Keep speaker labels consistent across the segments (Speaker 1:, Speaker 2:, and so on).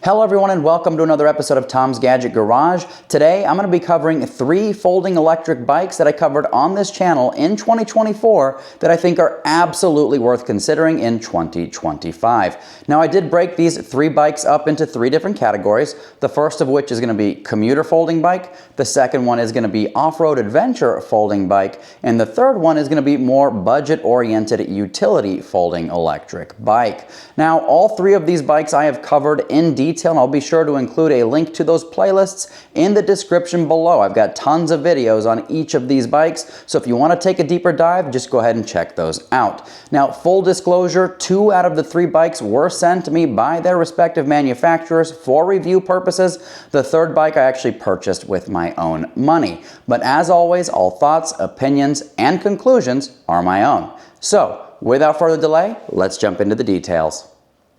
Speaker 1: Hello everyone and welcome to another episode of Tom's Gadget Garage. Today I'm going to be covering 3 folding electric bikes that I covered on this channel in 2024 that I think are absolutely worth considering in 2025. Now I did break these 3 bikes up into 3 different categories, the first of which is going to be commuter folding bike, the second one is going to be off-road adventure folding bike, and the third one is going to be more budget-oriented utility folding electric bike. Now all 3 of these bikes I have covered in detail, and I'll be sure to include a link to those playlists in the description below. I've got tons of videos on each of these bikes, so if you want to take a deeper dive, just go ahead and check those out. Now, full disclosure, 2 out of the 3 bikes were sent to me by their respective manufacturers for review purposes. The 3rd bike I actually purchased with my own money. But as always, all thoughts, opinions, and conclusions are my own. So, without further delay, let's jump into the details.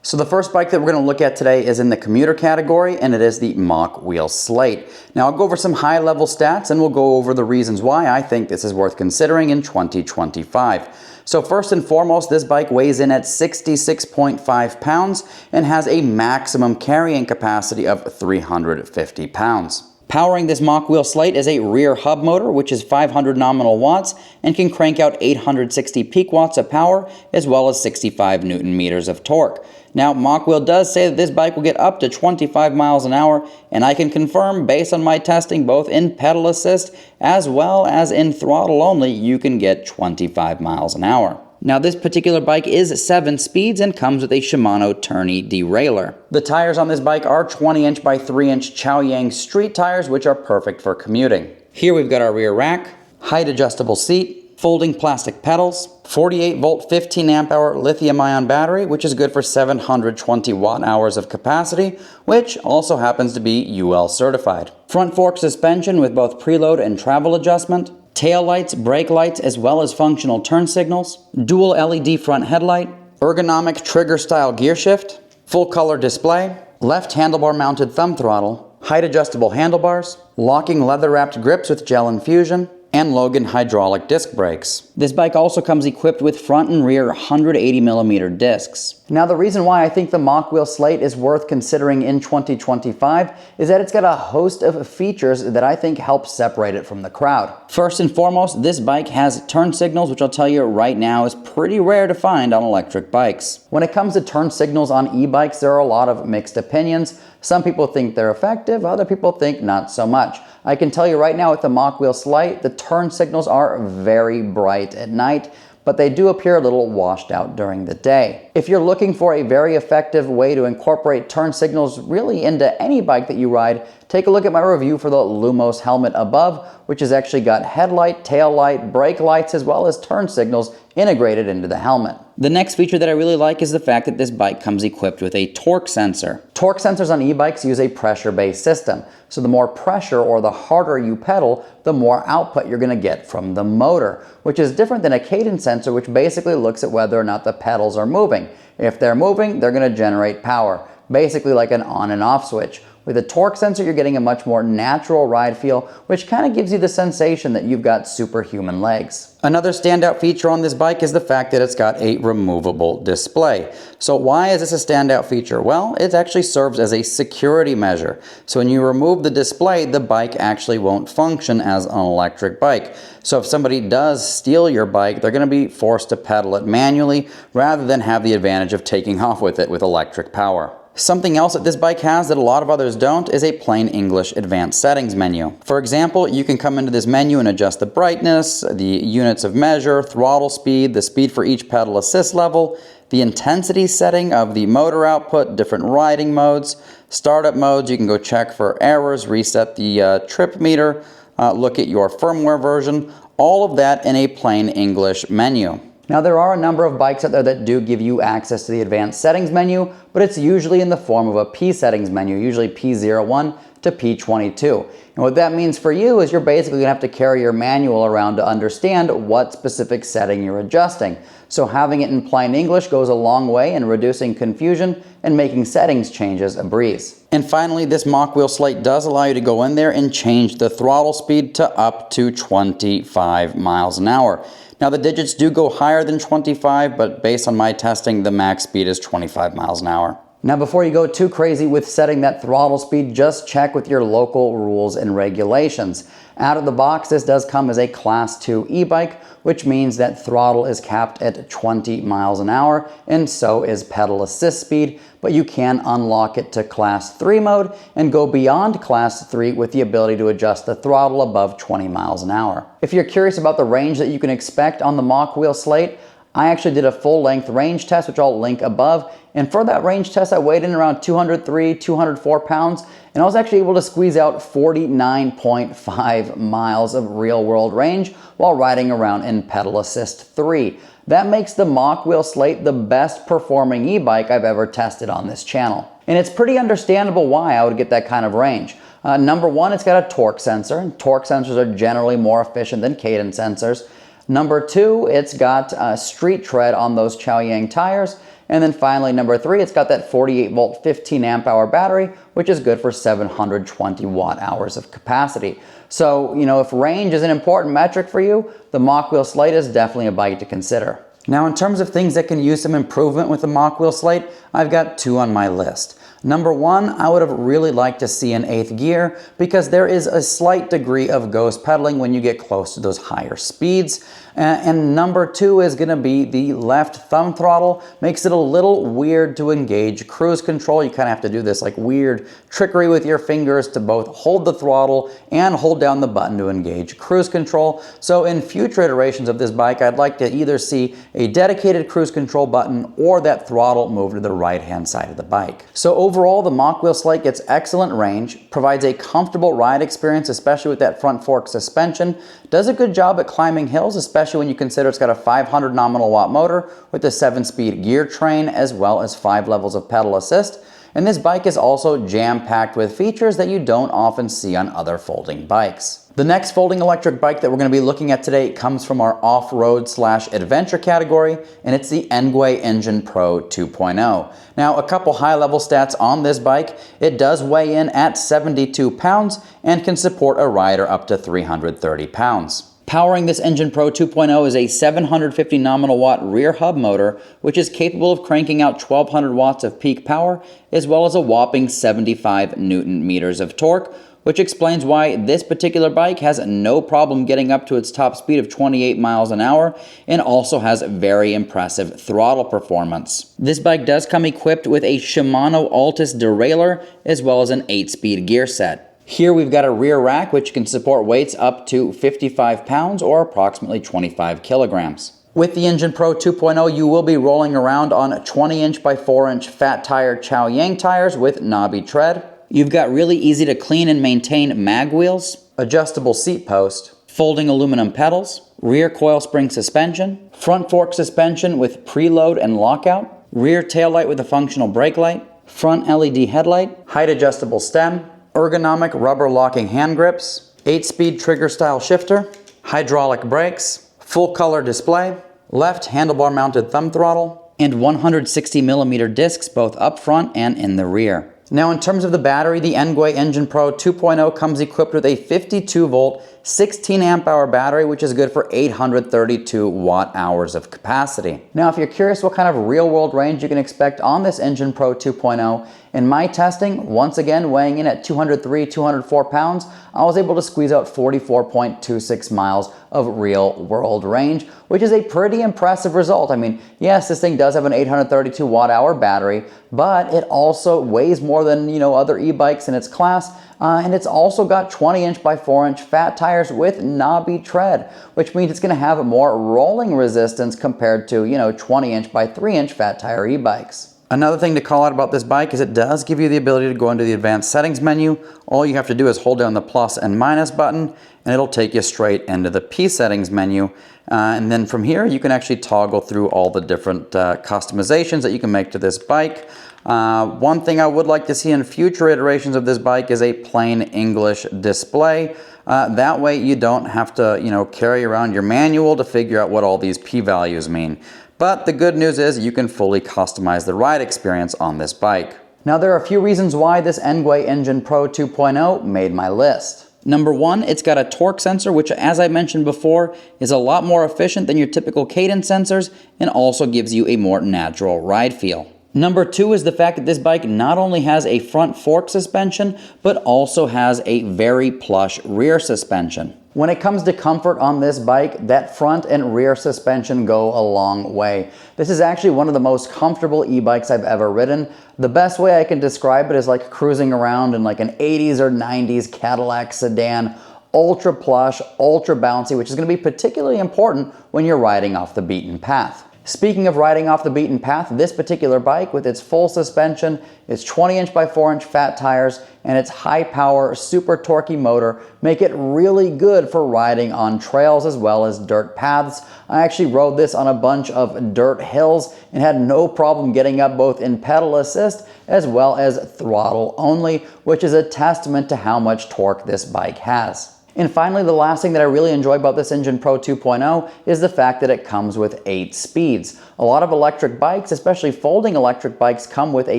Speaker 1: So the first bike that we're going to look at today is in the commuter category, and it is the mokwheel Slate. Now I'll go over some high-level stats and we'll go over the reasons why I think this is worth considering in 2025. So first and foremost, this bike weighs in at 66.5 pounds and has a maximum carrying capacity of 350 pounds. Powering this mokwheel Slate is a rear hub motor, which is 500 nominal watts and can crank out 860 peak watts of power as well as 65 Newton meters of torque. Now, Mokwheel does say that this bike will get up to 25 miles an hour, and I can confirm based on my testing both in pedal assist as well as in throttle only, you can get 25 miles an hour. Now this particular bike is 7 speeds and comes with a Shimano tourney derailleur. The tires on this bike are 20-inch by 3-inch Chaoyang street tires, which are perfect for commuting. Here we've got our rear rack, height adjustable seat, folding plastic pedals, 48 volt 15 amp hour lithium ion battery, which is good for 720 watt hours of capacity, which also happens to be UL certified. Front fork suspension with both preload and travel adjustment, tail lights, brake lights, as well as functional turn signals, dual LED front headlight, ergonomic trigger style gear shift, full color display, left handlebar mounted thumb throttle, height adjustable handlebars, locking leather wrapped grips with gel infusion, and Logan hydraulic disc brakes. This bike also comes equipped with front and rear 180mm discs. Now the reason why I think the mokwheel Slate is worth considering in 2025 is that it's got a host of features that I think help separate it from the crowd. First and foremost, this bike has turn signals, which I'll tell you right now is pretty rare to find on electric bikes. When it comes to turn signals on e-bikes, there are a lot of mixed opinions. Some people think they're effective, other people think not so much. I can tell you right now with the mokwheel Slate, the turn signals are very bright at night, but they do appear a little washed out during the day. If you're looking for a very effective way to incorporate turn signals really into any bike that you ride, take a look at my review for the Lumos helmet above, which has actually got headlight, tail light, brake lights, as well as turn signals integrated into the helmet. The next feature that I really like is the fact that this bike comes equipped with a torque sensor. Torque sensors on e-bikes use a pressure-based system. So the more pressure or the harder you pedal, the more output you're going to get from the motor, which is different than a cadence sensor, which basically looks at whether or not the pedals are moving. If they're moving, they're going to generate power, basically like an on and off switch. With a torque sensor, you're getting a much more natural ride feel, which kind of gives you the sensation that you've got superhuman legs. Another standout feature on this bike is the fact that it's got a removable display. So why is this a standout feature? Well, it actually serves as a security measure. So when you remove the display, the bike actually won't function as an electric bike. So if somebody does steal your bike, they're going to be forced to pedal it manually rather than have the advantage of taking off with it with electric power. Something else that this bike has that a lot of others don't is a plain English advanced settings menu. For example, you can come into this menu and adjust the brightness, the units of measure, throttle speed, the speed for each pedal assist level, the intensity setting of the motor output, different riding modes, startup modes. You can go check for errors, reset the trip meter, look at your firmware version, all of that in a plain English menu. Now there are a number of bikes out there that do give you access to the advanced settings menu, but it's usually in the form of a P settings menu, usually P01 to P22. And what that means for you is you're basically gonna have to carry your manual around to understand what specific setting you're adjusting. So having it in plain English goes a long way in reducing confusion and making settings changes a breeze. And finally, this mokwheel Slate does allow you to go in there and change the throttle speed to up to 25 miles an hour. Now the digits do go higher than 25, but based on my testing, the max speed is 25 miles an hour. Now before you go too crazy with setting that throttle speed, just check with your local rules and regulations. Out of the box, this does come as a Class 2 e-bike, which means that throttle is capped at 20 miles an hour, and so is pedal assist speed, but you can unlock it to Class 3 mode and go beyond Class 3 with the ability to adjust the throttle above 20 miles an hour. If you're curious about the range that you can expect on the mokwheel Slate, I actually did a full-length range test, which I'll link above, and for that range test, I weighed in around 203, 204 pounds, and I was actually able to squeeze out 49.5 miles of real-world range while riding around in pedal assist 3. That makes the mokwheel Slate the best performing e-bike I've ever tested on this channel. And it's pretty understandable why I would get that kind of range. Number one, it's got a torque sensor, and torque sensors are generally more efficient than cadence sensors. Number two, it's got street tread on those Chaoyang tires. And then finally, number three, it's got that 48 volt, 15 amp hour battery, which is good for 720 watt hours of capacity. So, if range is an important metric for you, the mokwheel Slate is definitely a bike to consider. Now, in terms of things that can use some improvement with the mokwheel Slate, I've got two on my list. Number one, I would have really liked to see an 8th gear because there is a slight degree of ghost pedaling when you get close to those higher speeds. And number two is going to be the left thumb throttle. Makes it a little weird to engage cruise control. You kind of have to do this like weird trickery with your fingers to both hold the throttle and hold down the button to engage cruise control. So in future iterations of this bike, I'd like to either see a dedicated cruise control button or that throttle move to the right-hand side of the bike. So overall, the mokwheel Slate gets excellent range, provides a comfortable ride experience, especially with that front fork suspension, does a good job at climbing hills, especially when you consider it's got a 500 nominal watt motor with a 7-speed gear train as well as 5 levels of pedal assist. And this bike is also jam-packed with features that you don't often see on other folding bikes. The next folding electric bike that we're going to be looking at today comes from our off-road/adventure category, and it's the Engwe Engine Pro 2.0. Now, a couple high-level stats on this bike. It does weigh in at 72 pounds and can support a rider up to 330 pounds. Powering this Engine Pro 2.0 is a 750 nominal watt rear hub motor, which is capable of cranking out 1200 watts of peak power, as well as a whopping 75 newton meters of torque, which explains why this particular bike has no problem getting up to its top speed of 28 miles an hour and also has very impressive throttle performance. This bike does come equipped with a Shimano Altus derailleur as well as an 8-speed gear set. Here we've got a rear rack which can support weights up to 55 pounds or approximately 25 kilograms. With the Engine Pro 2.0, you will be rolling around on 20-inch by 4-inch fat tire Chaoyang tires with knobby tread. You've got really easy to clean and maintain mag wheels, adjustable seat post, folding aluminum pedals, rear coil spring suspension, front fork suspension with preload and lockout, rear taillight with a functional brake light, front LED headlight, height adjustable stem, ergonomic rubber locking hand grips, 8-speed trigger style shifter, hydraulic brakes, full color display, left handlebar mounted thumb throttle, and 160mm discs both up front and in the rear. Now in terms of the battery, the Engwe Engine Pro 2.0 comes equipped with a 52 volt, 16 amp hour battery, which is good for 832 watt hours of capacity. Now if you're curious what kind of real world range you can expect on this Engine Pro 2.0, in my testing, once again weighing in at 203, 204 pounds, I was able to squeeze out 44.26 miles of real world range, which is a pretty impressive result. I mean, yes, this thing does have an 832 watt hour battery, but it also weighs more than, other e-bikes in its class. And it's also got 20-inch by 4-inch fat tires with knobby tread, which means it's going to have more rolling resistance compared to, 20-inch by 3-inch fat tire e-bikes. Another thing to call out about this bike is it does give you the ability to go into the advanced settings menu. All you have to do is hold down the plus and minus button and it'll take you straight into the P settings menu. And then from here you can actually toggle through all the different customizations that you can make to this bike. One thing I would like to see in future iterations of this bike is a plain English display. That way you don't have to, carry around your manual to figure out what all these P values mean. But the good news is you can fully customize the ride experience on this bike. Now there are a few reasons why this Engwe Engine Pro 2.0 made my list. Number one, it's got a torque sensor, which as I mentioned before, is a lot more efficient than your typical cadence sensors and also gives you a more natural ride feel. Number 2 is the fact that this bike not only has a front fork suspension, but also has a very plush rear suspension. When it comes to comfort on this bike, that front and rear suspension go a long way. This is actually one of the most comfortable e-bikes I've ever ridden. The best way I can describe it is like cruising around in like an 80s or 90s Cadillac sedan, ultra plush, ultra bouncy, which is going to be particularly important when you're riding off the beaten path. Speaking of riding off the beaten path, this particular bike with its full suspension, its 20-inch by 4-inch fat tires, and its high-power, super torquey motor make it really good for riding on trails as well as dirt paths. I actually rode this on a bunch of dirt hills and had no problem getting up both in pedal assist as well as throttle only, which is a testament to how much torque this bike has. And finally, the last thing that I really enjoy about this Engine Pro 2.0 is the fact that it comes with 8 speeds. A lot of electric bikes, especially folding electric bikes, come with a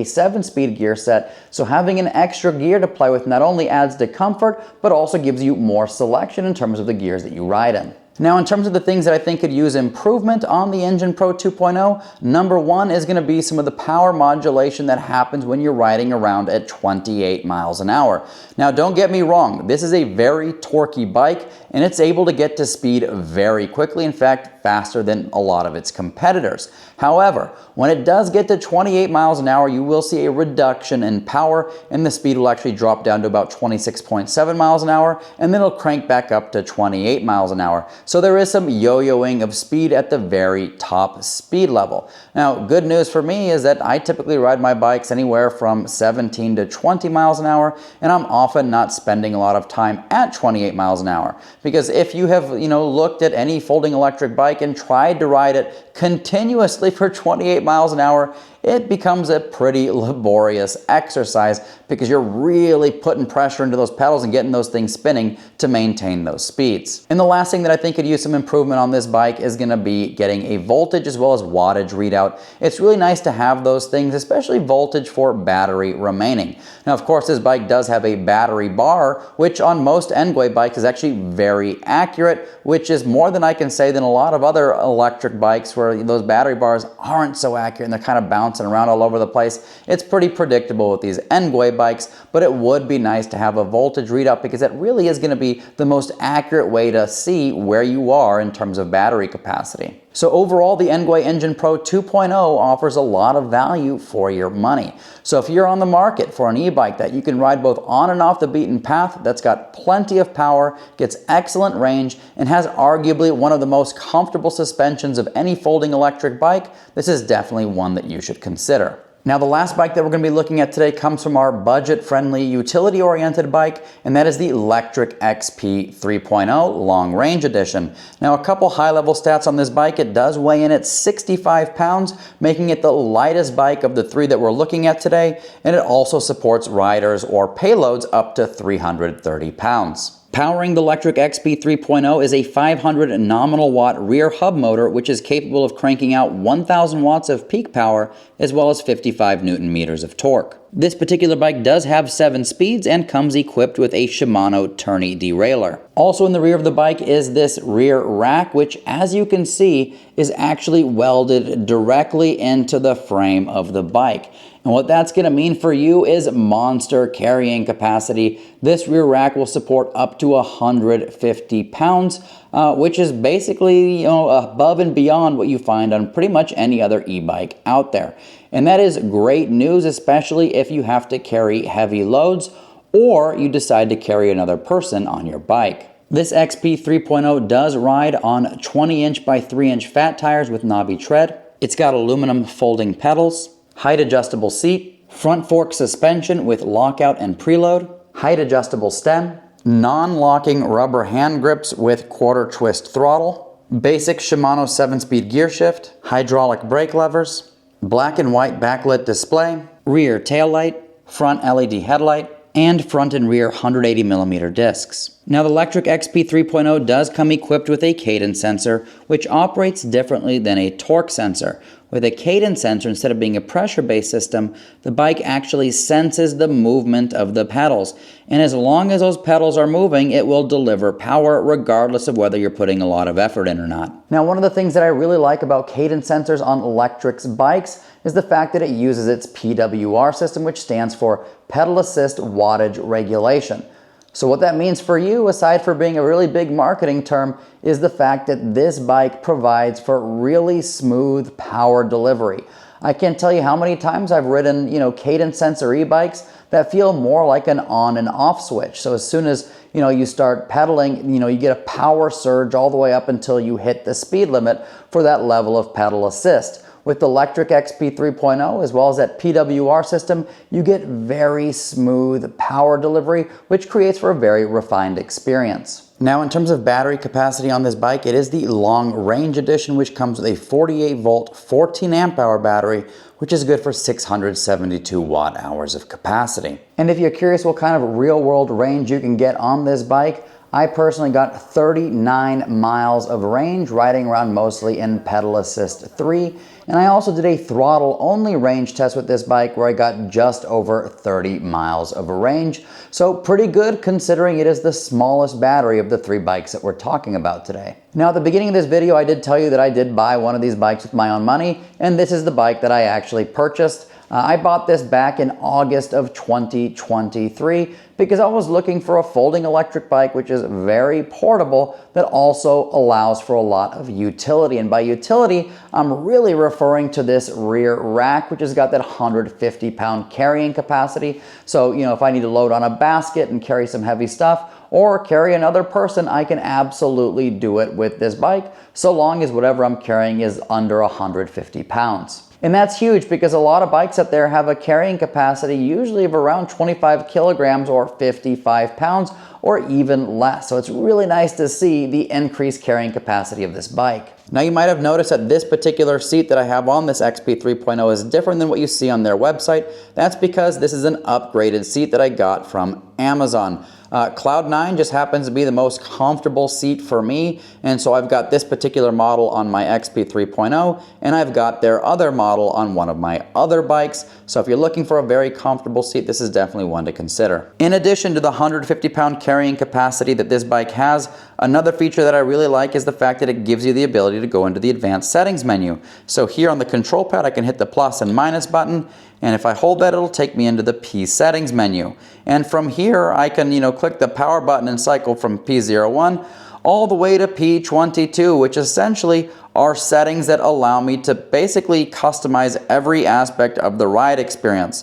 Speaker 1: 7-speed gear set, so having an extra gear to play with not only adds to comfort, but also gives you more selection in terms of the gears that you ride in. Now, in terms of the things that I think could use improvement on the Engine Pro 2.0, number 1 is going to be some of the power modulation that happens when you're riding around at 28 miles an hour. Now, don't get me wrong, this is a very torquey bike, and it's able to get to speed very quickly, in fact, faster than a lot of its competitors. However, when it does get to 28 miles an hour, you will see a reduction in power, and the speed will actually drop down to about 26.7 miles an hour, and then it'll crank back up to 28 miles an hour. So there is some yo-yoing of speed at the very top speed level. Now, good news for me is that I typically ride my bikes anywhere from 17 to 20 miles an hour, and I'm often not spending a lot of time at 28 miles an hour. Because if you have, looked at any folding electric bike and tried to ride it continuously for 28 miles an hour, it becomes a pretty laborious exercise because you're really putting pressure into those pedals and getting those things spinning to maintain those speeds. And the last thing that I think could use some improvement on this bike is going to be getting a voltage as well as wattage readout. It's really nice to have those things, especially voltage for battery remaining. Now, of course, this bike does have a battery bar, which on most engwe bikes is actually very accurate, which is more than I can say than a lot of other electric bikes where those battery bars aren't so accurate and they're kind of bouncing around all over the place. It's pretty predictable with these engwe bikes, but it would be nice to have a voltage readout because it really is going to be the most accurate way to see where you are in terms of battery capacity. So overall, the engwe Engine Pro 2.0 offers a lot of value for your money. So if you're on the market for an e-bike that you can ride both on and off the beaten path, that's got plenty of power, gets excellent range, and has arguably one of the most comfortable suspensions of any folding electric bike, this is definitely one that you should consider. Now, the last bike that we're going to be looking at today comes from our budget-friendly, utility-oriented bike, and that is the Lectric XP 3.0 Long Range Edition. Now, a couple high-level stats on this bike. It does weigh in at 65 pounds, making it the lightest bike of the 3 that we're looking at today, and it also supports riders or payloads up to 330 pounds. Powering the Lectric XP 3.0 is a 500 nominal watt rear hub motor, which is capable of cranking out 1,000 watts of peak power as well as 55 Newton meters of torque. This particular bike does have 7 speeds and comes equipped with a Shimano tourney derailleur. Also in the rear of the bike is this rear rack, which, as you can see, is actually welded directly into the frame of the bike. And what that's going to mean for you is monster carrying capacity. This rear rack will support up to 150 pounds, which is basically above and beyond what you find on pretty much any other e-bike out there. And that is great news, especially if you have to carry heavy loads or you decide to carry another person on your bike. This XP 3.0 does ride on 20-inch by 3-inch fat tires with knobby tread. It's got aluminum folding pedals, height adjustable seat, front fork suspension with lockout and preload, height adjustable stem, non-locking rubber hand grips with quarter twist throttle, basic Shimano 7-speed gear shift, hydraulic brake levers, black and white backlit display, rear tail light, front LED headlight, and front and rear 180mm discs. Now, the electric XP 3.0 does come equipped with a cadence sensor, which operates differently than a torque sensor. With a cadence sensor, instead of being a pressure-based system, the bike actually senses the movement of the pedals. And as long as those pedals are moving, it will deliver power regardless of whether you're putting a lot of effort in or not. Now, one of the things that I really like about cadence sensors on electric bikes is the fact that it uses its PWR system, which stands for pedal assist wattage regulation. So what that means for you, aside from being a really big marketing term, is the fact that this bike provides for really smooth power delivery. I can't tell you how many times I've ridden, cadence sensor e-bikes that feel more like an on and off switch. So as soon as, you start pedaling, you get a power surge all the way up until you hit the speed limit for that level of pedal assist. With the electric XP 3.0 as well as that PWR system, you get very smooth power delivery, which creates for a very refined experience. Now, in terms of battery capacity on this bike, it is the long range edition, which comes with a 48 volt, 14 amp hour battery, which is good for 672 watt hours of capacity. And if you're curious what kind of real world range you can get on this bike, I personally got 39 miles of range riding around mostly in pedal assist 3. And I also did a throttle only range test with this bike where I got just over 30 miles of range. So pretty good considering it is the smallest battery of the 3 bikes that we're talking about today. Now at the beginning of this video, I did tell you that I did buy one of these bikes with my own money, and this is the bike that I actually purchased. I bought this back in August of 2023 because I was looking for a folding electric bike which is very portable that also allows for a lot of utility. And by utility, I'm really referring to this rear rack, which has got that 150-pound carrying capacity. So, if I need to load on a basket and carry some heavy stuff or carry another person, I can absolutely do it with this bike, so long as whatever I'm carrying is under 150 pounds. And that's huge because a lot of bikes out there have a carrying capacity usually of around 25 kilograms or 55 pounds or even less. So it's really nice to see the increased carrying capacity of this bike. Now you might have noticed that this particular seat that I have on this XP 3.0 is different than what you see on their website. That's because this is an upgraded seat that I got from Amazon. Cloud9 just happens to be the most comfortable seat for me, and so I've got this particular model on my XP 3.0, and I've got their other model on one of my other bikes. So if you're looking for a very comfortable seat, this is definitely one to consider. In addition to the 150-pound carrying capacity that this bike has, another feature that I really like is the fact that it gives you the ability to go into the advanced settings menu. So here on the control pad, I can hit the plus and minus button, and if I hold that, it'll take me into the P settings menu. And from here, I can, click the power button and cycle from P01 all the way to P22, which essentially are settings that allow me to basically customize every aspect of the ride experience.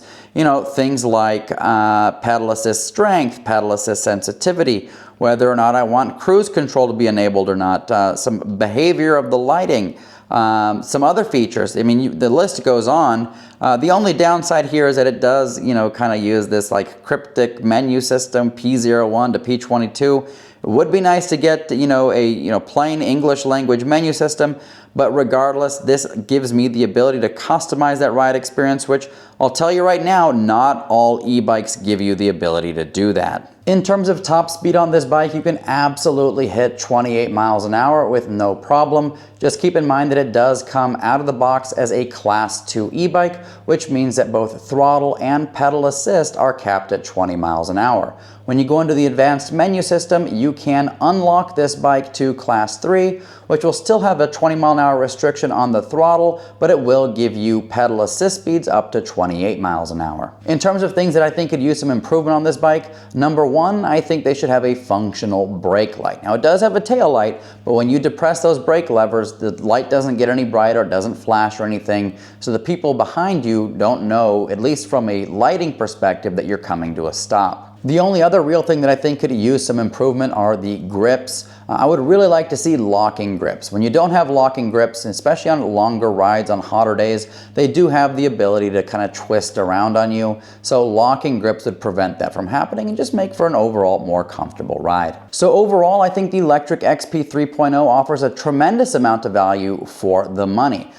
Speaker 1: Things like pedal assist strength, pedal assist sensitivity, whether or not I want cruise control to be enabled or not, some behavior of the lighting, some other features. I mean, the list goes on. The only downside here is that it does, kind of use this like cryptic menu system, P01 to P22. It would be nice to get, a plain English language menu system, but regardless, this gives me the ability to customize that ride experience, which I'll tell you right now, not all e-bikes give you the ability to do that. In terms of top speed on this bike, you can absolutely hit 28 miles an hour with no problem. Just keep in mind that it does come out of the box as a Class 2 e-bike, which means that both throttle and pedal assist are capped at 20 miles an hour. When you go into the advanced menu system, you can unlock this bike to Class 3, which will still have a 20 mile an hour restriction on the throttle, but it will give you pedal assist speeds up to 28 miles an hour. In terms of things that I think could use some improvement on this bike, number one, I think they should have a functional brake light. Now it does have a tail light, but when you depress those brake levers, the light doesn't get any brighter, it doesn't flash or anything, so the people behind you don't know, at least from a lighting perspective, that you're coming to a stop. The only other real thing that I think could use some improvement are the grips. I would really like to see locking grips. When you don't have locking grips, especially on longer rides on hotter days, they do have the ability to kind of twist around on you. So locking grips would prevent that from happening and just make for an overall more comfortable ride. So overall, I think the electric XP 3.0 offers a tremendous amount of value for the money.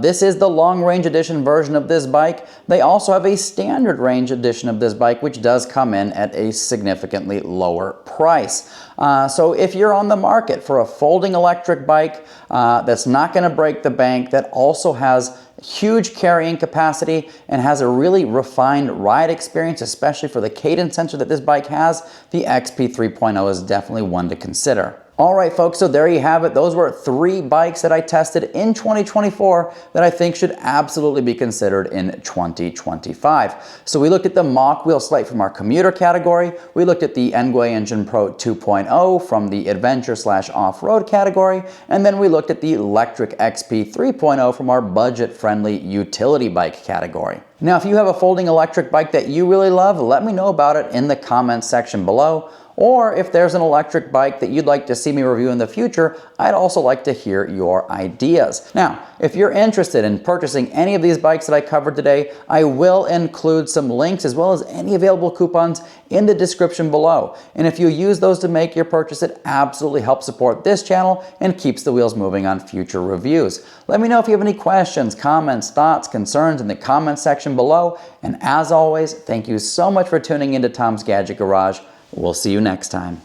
Speaker 1: This is the long range edition version of this bike. They also have a standard range edition of this bike, which does come in at a significantly lower price. So if you're on the market for a folding electric bike that's not going to break the bank, that also has huge carrying capacity and has a really refined ride experience, especially for the cadence sensor that this bike has, the XP 3.0 is definitely one to consider. Alright folks, so there you have it. Those were 3 bikes that I tested in 2024 that I think should absolutely be considered in 2025. So we looked at the mokwheel Slate from our commuter category, we looked at the Engwe Engine Pro 2.0 from the adventure/off-road category, and then we looked at the electric XP 3.0 from our budget-friendly utility bike category. Now if you have a folding electric bike that you really love, let me know about it in the comments section below. Or if there's an electric bike that you'd like to see me review in the future, I'd also like to hear your ideas. Now, if you're interested in purchasing any of these bikes that I covered today, I will include some links as well as any available coupons in the description below. And if you use those to make your purchase, it absolutely helps support this channel and keeps the wheels moving on future reviews. Let me know if you have any questions, comments, thoughts, concerns in the comments section below. And as always, thank you so much for tuning into Tom's Gadget Garage. We'll see you next time.